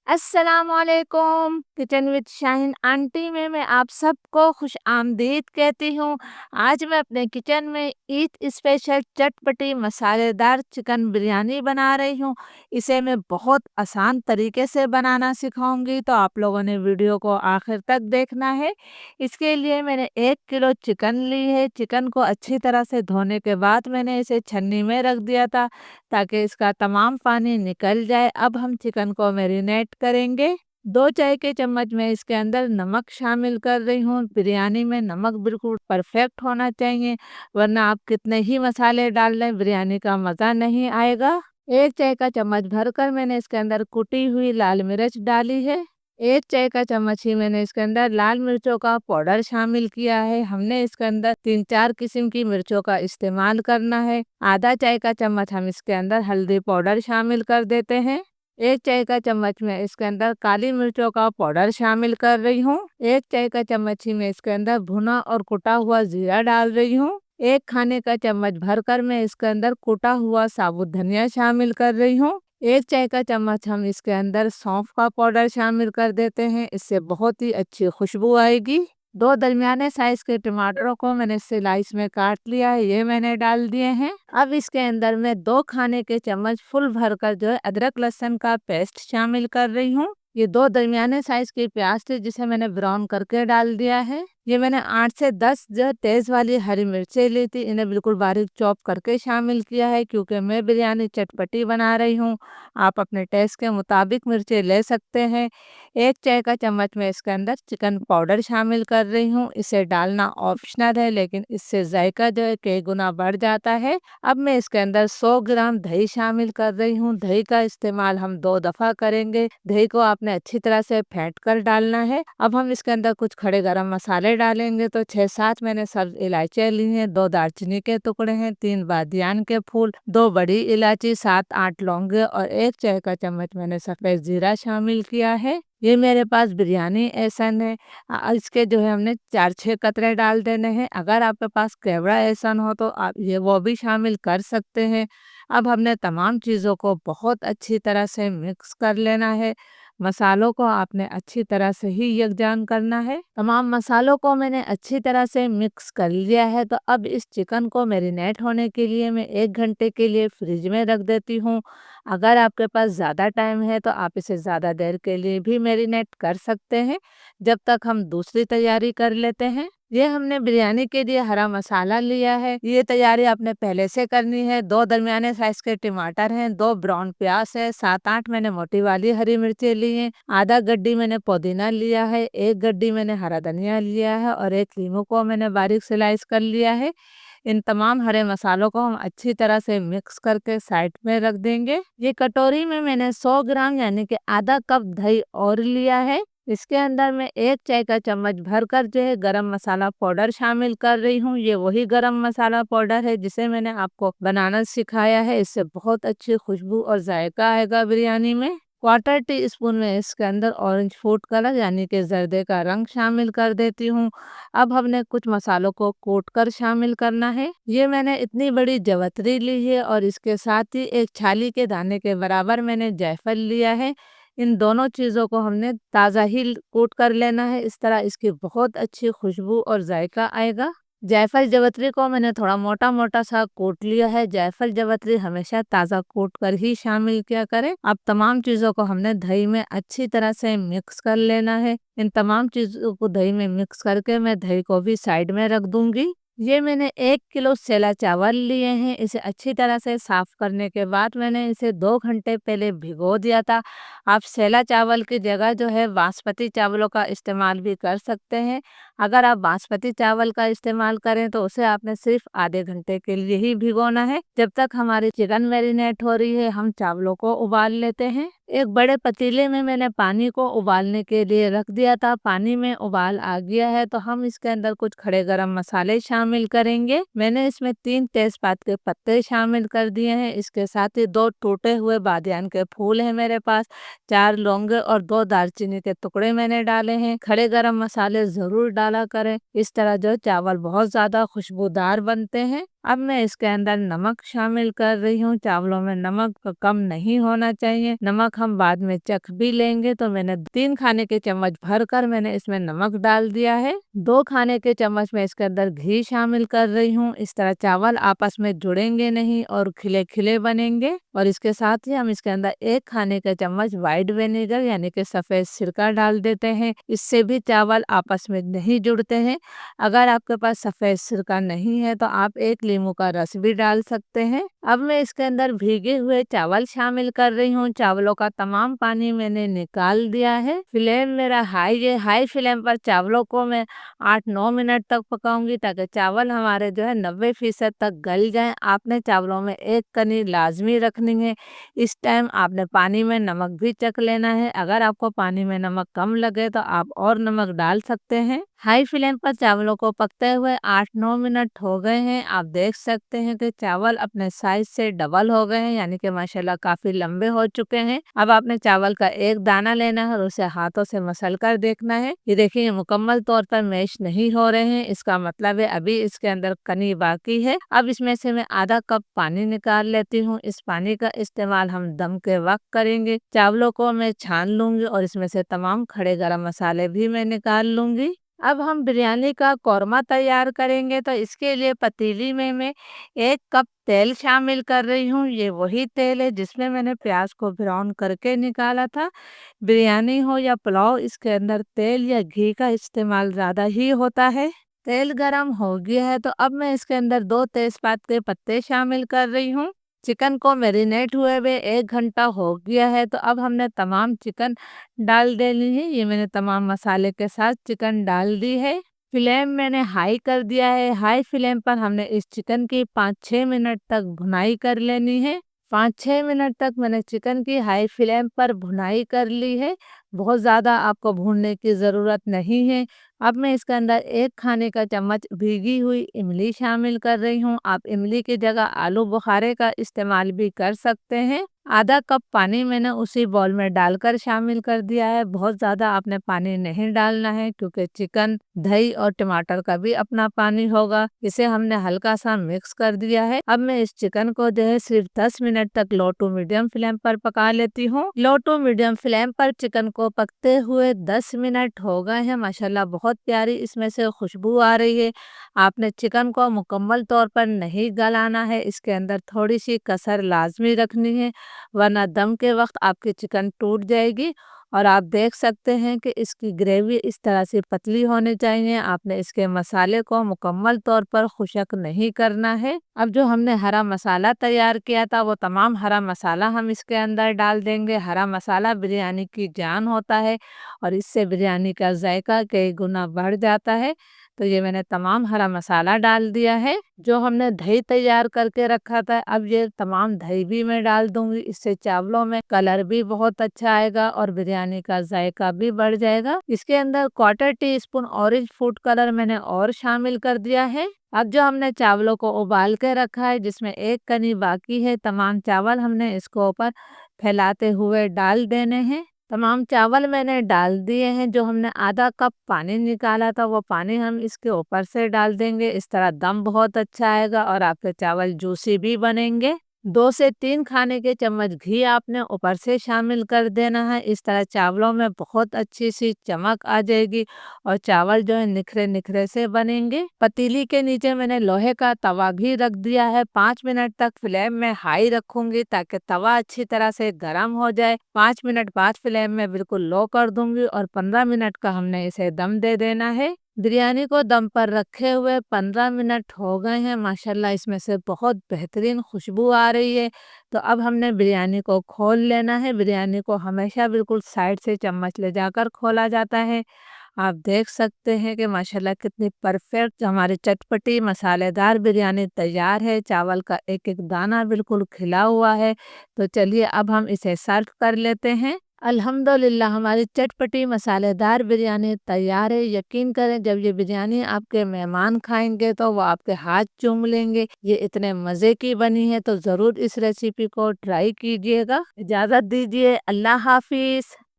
अस्सलाम वालेकुम। Kitchen with Shaheen aunty में मैं आप सबको खुश आमदीद कहती हूँ। आज मैं अपने किचन में ईद स्पेशल चटपटी मसालेदार चिकन बिरयानी बना रही हूँ। इसे मैं बहुत आसान तरीके से बनाना सिखाऊंगी, तो आप लोगों ने वीडियो को आखिर तक देखना है। इसके लिए मैंने 1 किलो चिकन ली है। चिकन को अच्छी तरह से धोने के बाद मैंने इसे छन्नी में रख दिया था, ताकि इसका तमाम पानी निकल जाए। अब हम चिकन को मैरिनेट करेंगे। 2 चाय के चम्मच मैं इसके अंदर नमक शामिल कर रही हूँ। बिरयानी में नमक बिल्कुल परफेक्ट होना चाहिए, वरना आप कितने ही मसाले डाल लें बिरयानी का मज़ा नहीं आएगा। 1 चाय का चम्मच भरकर मैंने इसके अंदर कुटी हुई लाल मिर्च डाली है। 1 चाय का चम्मच ही मैंने इसके अंदर लाल मिर्चों का पाउडर शामिल किया है। हमने इसके अंदर 3-4 किस्म की मिर्चों का इस्तेमाल करना है। आधा चाय का चम्मच हम इसके अंदर हल्दी पाउडर शामिल कर देते हैं। 1 चाय का चम्मच मैं इसके अंदर काली मिर्चों का पाउडर शामिल कर रही हूँ। 1 चाय का चम्मच ही मैं इसके अंदर भुना और कुटा हुआ जीरा डाल रही हूँ। 1 खाने का चम्मच भरकर मैं इसके अंदर कुटा हुआ साबुत धनिया शामिल कर रही हूँ। 1 चाय का चम्मच हम इसके अंदर सौंफ का पाउडर शामिल कर देते हैं, इससे बहुत ही अच्छी खुशबू आएगी। 2 दरमियाने साइज के टमाटरों को मैंने स्लाइस में काट लिया है, ये मैंने डाल दिए हैं। अब इसके अंदर मैं 2 खाने के चम्मच फुल भरकर जो है अदरक लहसुन का पेस्ट शामिल कर रही हूँ। ये 2 दरमियाने साइज की प्याज थी, जिसे मैंने ब्राउन करके डाल दिया है। ये मैंने 8 से 10 जो तेज वाली हरी मिर्चें ली थी, इन्हें बिल्कुल बारीक चॉप करके शामिल किया है, क्योंकि मैं बिरयानी चटपटी बना रही हूँ। आप अपने टेस्ट के मुताबिक मिर्चें ले सकते हैं। 1 चाय का चम्मच मैं इसके अंदर चिकन पाउडर शामिल कर रही हूँ। इसे डालना ऑप्शनल है, लेकिन इससे जायका जो है कई गुना बढ़ जाता है। अब मैं इसके अंदर 100 ग्राम दही शामिल कर रही हूँ। दही का इस्तेमाल हम 2 दफ़ा करेंगे। दही को आपने अच्छी तरह से फेंट कर डालना है। अब हम इसके अंदर कुछ खड़े गरम मसाले डालेंगे, तो 6-7 मैंने सब्ज इलायचियाँ ली हैं, 2 दालचीनी के टुकड़े हैं, 3 बादियान के फूल, 2 बड़ी इलायची, 7-8 लौंगे और 1 चाय का चम्मच मैंने सफ़ेद जीरा शामिल किया है। ये मेरे पास बिरयानी एहसन है। इसके जो है हमने 4-6 कतरे डाल देने हैं। अगर आपके पास केवड़ा एहसन हो तो आप ये वो भी शामिल कर सकते हैं। अब हमने तमाम चीज़ों को बहुत अच्छी तरह से मिक्स कर लेना है। मसालों को आपने अच्छी तरह से ही यकजान करना है। तमाम मसालों को मैंने अच्छी तरह से मिक्स कर लिया है, तो अब इस चिकन को मैरिनेट होने के लिए मैं 1 घंटे के लिए फ्रिज में रख देती हूँ। अगर आपके पास ज़्यादा टाइम है तो आप इसे ज़्यादा देर के लिए भी मैरिनेट कर सकते हैं, जब तक हम दूसरी तैयारी कर लेते हैं। ये हमने बिरयानी के लिए हरा मसाला लिया है। ये तैयारी आपने पहले से करनी है। 2 दरमियाने साइज के टमाटर हैं, 2 ब्राउन प्याज है, 7-8 मैंने मोटी वाली हरी मिर्चें ली हैं, आधा गड्डी मैंने पुदीना लिया है, 1 गड्डी मैंने हरा धनिया लिया है और 1 लीमू को मैंने बारीक स्लाइस कर लिया है। इन तमाम हरे मसालों को हम अच्छी तरह से मिक्स करके साइड में रख देंगे। ये कटोरी में मैंने 100 ग्राम यानी कि आधा कप दही और लिया है। इसके अंदर मैं 1 चाय का चम्मच भरकर जो है गरम मसाला पाउडर शामिल कर रही हूँ। ये वही गरम मसाला पाउडर है जिसे मैंने आपको बनाना सिखाया है। इससे बहुत अच्छी खुशबू और जायका आएगा बिरयानी में। 1/4 टी स्पून में इसके अंदर ऑरेंज फूड कलर यानी कि जर्दे का रंग शामिल कर देती हूँ। अब हमने कुछ मसालों को कोट कर शामिल करना है। ये मैंने इतनी बड़ी जवतरी ली है और इसके साथ ही एक छाली के दाने के बराबर मैंने जायफल लिया है। इन दोनों चीज़ों को हमने ताज़ा ही कोट कर लेना है, इस तरह इसकी बहुत अच्छी खुशबू और जायका आएगा। जायफल जवतरी को मैंने थोड़ा मोटा मोटा सा कोट लिया है। जायफल जवतरी हमेशा ताज़ा कोट कर ही शामिल किया करें। अब तमाम चीज़ों को हमने दही में अच्छी तरह से मिक्स कर लेना है। इन तमाम चीज़ों को दही में मिक्स करके मैं दही को भी साइड में रख दूंगी। ये मैंने 1 किलो सेला चावल लिए हैं। इसे अच्छी तरह से साफ करने के बाद मैंने इसे 2 घंटे पहले भिगो दिया था। आप सेला चावल की जगह जो है बासमती चावलों का इस्तेमाल भी कर सकते हैं। अगर आप बासमती चावल का इस्तेमाल करें तो उसे आपने सिर्फ आधे घंटे के लिए ही भिगोना है। जब तक हमारी चिकन मैरिनेट हो रही है हम चावलों को उबाल लेते हैं। एक बड़े पतीले में मैंने पानी को उबालने के लिए रख दिया था। पानी में उबाल आ गया है तो हम इसके अंदर कुछ खड़े गरम मसाले शामिल करेंगे। मैंने इसमें 3 तेजपात के पत्ते शामिल कर दिए हैं। इसके साथ ही 2 टूटे हुए बादियान के फूल हैं मेरे पास, 4 लौंगे और 2 दालचीनी के टुकड़े मैंने डाले हैं। खड़े गरम मसाले जरूर डाला करें, इस तरह जो चावल बहुत ज्यादा खुशबूदार बनते हैं। अब मैं इसके अंदर नमक शामिल कर रही हूँ। चावलों में नमक कम नहीं होना चाहिए। नमक हम बाद में चख भी लेंगे। तो मैंने 3 खाने के चम्मच भरकर मैंने इसमें नमक डाल दिया है। 2 खाने के चम्मच मैं इसके अंदर घी शामिल कर रही हूँ। इस तरह चावल आपस में जुड़ेंगे नहीं और खिले खिले बनेंगे। और इसके साथ ही हम इसके अंदर 1 खाने का चम्मच व्हाइट विनेगर यानी कि सफ़ेद सिरका डाल देते हैं। इससे भी चावल आपस में नहीं जुड़ते हैं। अगर आपके पास सफ़ेद सिरका नहीं है तो आप 1 नींबू का रस भी डाल सकते हैं। अब मैं इसके अंदर भीगे हुए चावल शामिल कर रही हूँ। चावलों का तमाम पानी मैंने निकाल दिया है। फ्लेम मेरा हाई है। हाई फ्लेम पर चावलों को मैं 8-9 मिनट तक पकाऊंगी ताकि चावल हमारे जो है 90% तक गल जाएं। आपने चावलों में एक कनी लाजमी रखनी है। इस टाइम आपने पानी में नमक भी चख लेना है। अगर आपको पानी में नमक कम लगे तो आप और नमक डाल सकते हैं। हाई फ्लेम पर चावलों को पकते हुए 8-9 मिनट हो गए हैं। आप देख सकते हैं कि चावल अपने साइज से डबल हो गए हैं यानी कि माशाल्लाह काफी लंबे हो चुके हैं। अब आपने चावल का एक दाना लेना है और उसे हाथों से मसल कर देखना है। ये देखिए ये मुकम्मल तौर पर मैश नहीं हो रहे हैं। इसका मतलब है अभी इसके अंदर कनी बाकी है। अब इसमें से मैं आधा कप पानी निकाल लेती हूँ। इस पानी का इस्तेमाल हम दम के वक्त करेंगे। चावलों को मैं छान लूंगी और इसमें से तमाम खड़े गरम मसाले भी मैं निकाल लूंगी। अब हम बिरयानी का कौरमा तैयार करेंगे। तो इसके लिए पतीली में मैं 1 कप तेल शामिल कर रही हूँ। ये वही तेल है जिसमें मैंने प्याज को ब्राउन करके निकाला था। बिरयानी हो या पुलाव इसके अंदर तेल या घी का इस्तेमाल ज़्यादा ही होता है। तेल गरम हो गया है तो अब मैं इसके अंदर 2 तेजपात के पत्ते शामिल कर रही हूँ। चिकन को मैरिनेट हुए हुए 1 घंटा हो गया है। तो अब हमने तमाम चिकन डाल देनी है। ये मैंने तमाम मसाले के साथ चिकन डाल दी है। फ्लेम मैंने हाई कर दिया है। हाई फ्लेम पर हमने इस चिकन की 5-6 मिनट तक भुनाई कर लेनी है। 5-6 मिनट तक मैंने चिकन की हाई फ्लेम पर भुनाई कर ली है। बहुत ज़्यादा आपको भूनने की ज़रूरत नहीं है। अब मैं इसके अंदर 1 खाने का चम्मच भीगी हुई इमली शामिल कर रही हूँ। आप इमली की जगह आलू बुखारे का इस्तेमाल भी कर सकते हैं। आधा कप पानी मैंने उसी बाउल में डालकर शामिल कर दिया है। बहुत ज़्यादा आपने पानी नहीं डालना है क्योंकि चिकन, दही और टमाटर का भी अपना पानी होगा। इसे हमने हल्का सा मिक्स कर दिया है। अब मैं इस चिकन को जो है सिर्फ 10 मिनट तक लो टू मीडियम फ्लेम पर पका लेती हूँ। लो टू मीडियम फ्लेम पर चिकन को पकते हुए 10 मिनट हो गए हैं। माशाल्लाह बहुत प्यारी इसमें से खुशबू आ रही है। आपने चिकन को मुकम्मल तौर पर नहीं गलाना है। इसके अंदर थोड़ी सी कसर लाजमी रखनी है वरना दम के वक्त आपकी चिकन टूट जाएगी। और आप देख सकते हैं कि इसकी ग्रेवी इस तरह से पतली होनी चाहिए। आपने इसके मसाले को मुकम्मल तौर पर खुशक नहीं करना है। अब जो हमने हरा मसाला तैयार किया था वो तमाम हरा मसाला हम इसके अंदर डाल देंगे। हरा मसाला बिरयानी की जान होता है और इससे बिरयानी का जायका कई गुना बढ़ जाता है। तो ये मैंने तमाम हरा मसाला डाल दिया है। जो हमने दही तैयार करके रखा था अब ये तमाम दही भी मैं डाल दूंगी। इससे चावलों में कलर भी बहुत अच्छा आएगा और बिरयानी का जायका भी बढ़ जाएगा। इसके अंदर 1/4 टीस्पून ऑरेंज फूड कलर मैंने और शामिल कर दिया है। अब जो हमने चावलों को उबाल के रखा है जिसमें 1 कनी बाकी है, तमाम चावल हमने इसको ऊपर फैलाते हुए डाल देने हैं। तमाम चावल मैंने डाल दिए हैं। जो हमने आधा कप पानी निकाला था वो पानी हम इसके ऊपर से डाल देंगे। इस तरह दम बहुत अच्छा आएगा और आपके चावल जूसी भी बनेंगे। 2 से 3 खाने के चम्मच घी आपने ऊपर से शामिल कर देना है। इस तरह चावलों में बहुत अच्छी सी चमक आ जाएगी और चावल जो है निखरे निखरे से बनेंगे। पतीली के नीचे मैंने लोहे का तवा भी रख दिया है। 5 मिनट तक फ्लेम में हाई रखूंगी ताकि तवा अच्छी तरह से गर्म हो जाए। 5 मिनट बाद फ्लेम में बिल्कुल लो कर दूंगी और 15 मिनट का हमने इसे दम दे देना है। बिरयानी को दम पर रखे हुए 15 मिनट हो गए हैं। माशाल्लाह इसमें से बहुत बेहतरीन खुशबू आ रही है। तो अब हमने बिरयानी को खोल लेना है। बिरयानी को हमेशा बिल्कुल साइड से चम्मच ले जाकर खोला जाता है। आप देख सकते हैं कि माशाल्लाह कितनी परफेक्ट हमारी चटपटी मसालेदार बिरयानी तैयार है। चावल का एक एक दाना बिल्कुल खिला हुआ है। तो चलिए अब हम इसे सर्व कर लेते हैं। अल्हम्दुलिल्लाह हमारी चटपटी मसालेदार बिरयानी तैयार है। यकीन करें जब ये बिरयानी आपके मेहमान खाएंगे तो वो आपके हाथ चूम लेंगे। ये इतने मज़े की बनी है तो ज़रूर इस रेसिपी को ट्राई कीजिएगा। इजाज़त दीजिए। अल्लाह हाफिज़।